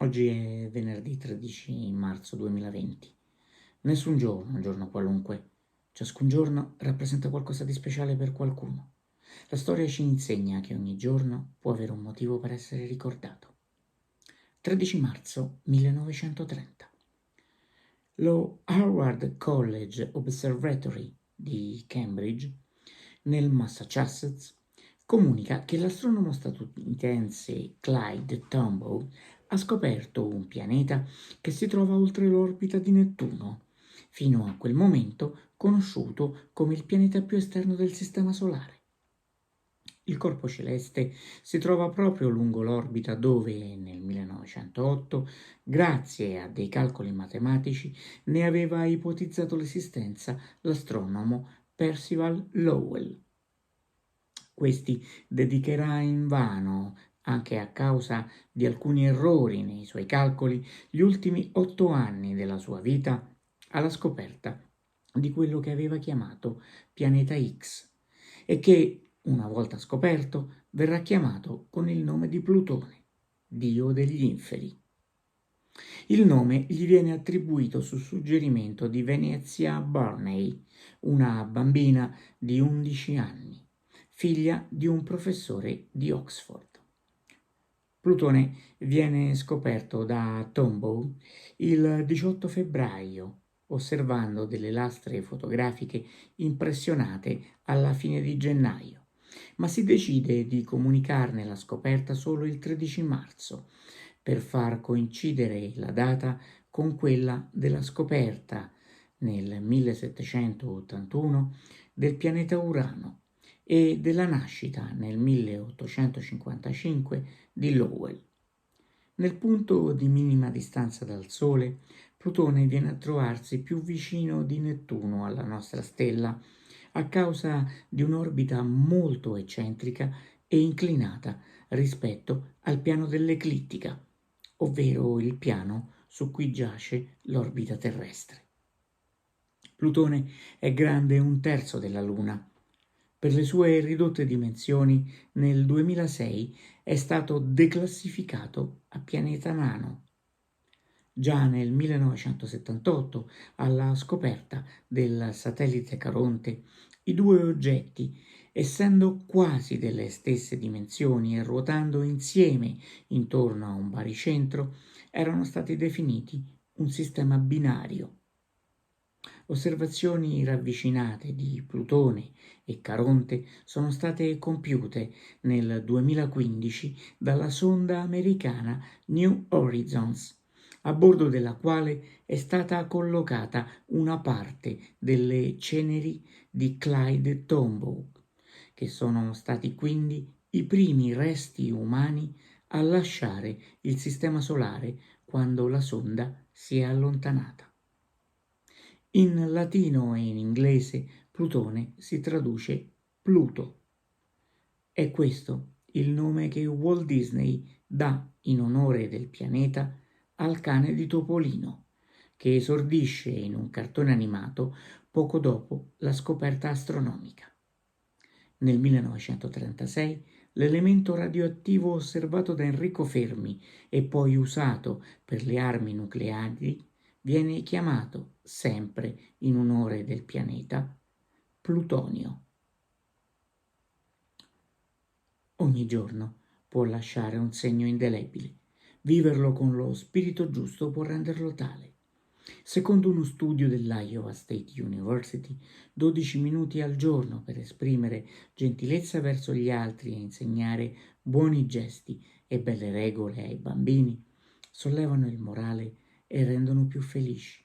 Oggi è venerdì 13 marzo 2020. Nessun giorno, un giorno qualunque. Ciascun giorno rappresenta qualcosa di speciale per qualcuno. La storia ci insegna che ogni giorno può avere un motivo per essere ricordato. 13 marzo 1930. Lo Harvard College Observatory di Cambridge, nel Massachusetts, comunica che l'astronomo statunitense Clyde Tombaugh ha scoperto un pianeta che si trova oltre l'orbita di Nettuno, fino a quel momento conosciuto come il pianeta più esterno del Sistema Solare. Il corpo celeste si trova proprio lungo l'orbita dove, nel 1908, grazie a dei calcoli matematici, ne aveva ipotizzato l'esistenza l'astronomo Percival Lowell. Questi dedicherà invano, anche a causa di alcuni errori nei suoi calcoli, gli ultimi 8 anni della sua vita alla scoperta di quello che aveva chiamato pianeta X e che, una volta scoperto, verrà chiamato con il nome di Plutone, dio degli inferi. Il nome gli viene attribuito su suggerimento di Venezia Barney, una bambina di 11 anni, figlia di un professore di Oxford. Plutone viene scoperto da Tombaugh il 18 febbraio, osservando delle lastre fotografiche impressionate alla fine di gennaio, ma si decide di comunicarne la scoperta solo il 13 marzo, per far coincidere la data con quella della scoperta nel 1781 del pianeta Urano e della nascita nel 1855 di Lowell. Nel punto di minima distanza dal Sole, Plutone viene a trovarsi più vicino di Nettuno alla nostra stella a causa di un'orbita molto eccentrica e inclinata rispetto al piano dell'eclittica, ovvero il piano su cui giace l'orbita terrestre. Plutone è grande 1/3 della Luna. Per le sue ridotte dimensioni, nel 2006 è stato declassificato a pianeta nano. Già nel 1978, alla scoperta del satellite Caronte, i due oggetti, essendo quasi delle stesse dimensioni e ruotando insieme intorno a un baricentro, erano stati definiti un sistema binario. Osservazioni ravvicinate di Plutone e Caronte sono state compiute nel 2015 dalla sonda americana New Horizons, a bordo della quale è stata collocata una parte delle ceneri di Clyde Tombaugh, che sono stati quindi i primi resti umani a lasciare il Sistema Solare quando la sonda si è allontanata. In latino e in inglese Plutone si traduce Pluto. È questo il nome che Walt Disney dà in onore del pianeta al cane di Topolino, che esordisce in un cartone animato poco dopo la scoperta astronomica. Nel 1936 l'elemento radioattivo osservato da Enrico Fermi e poi usato per le armi nucleari viene chiamato, sempre in onore del pianeta, plutonio. Ogni giorno può lasciare un segno indelebile. Viverlo con lo spirito giusto può renderlo tale. Secondo uno studio dell'Iowa State University, 12 minuti al giorno per esprimere gentilezza verso gli altri e insegnare buoni gesti e belle regole ai bambini sollevano il morale e rendono più felici.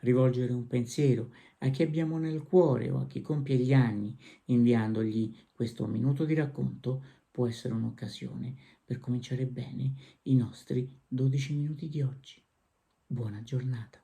Rivolgere un pensiero a chi abbiamo nel cuore o a chi compie gli anni, inviandogli questo minuto di racconto, può essere un'occasione per cominciare bene i nostri 12 minuti di oggi. Buona giornata.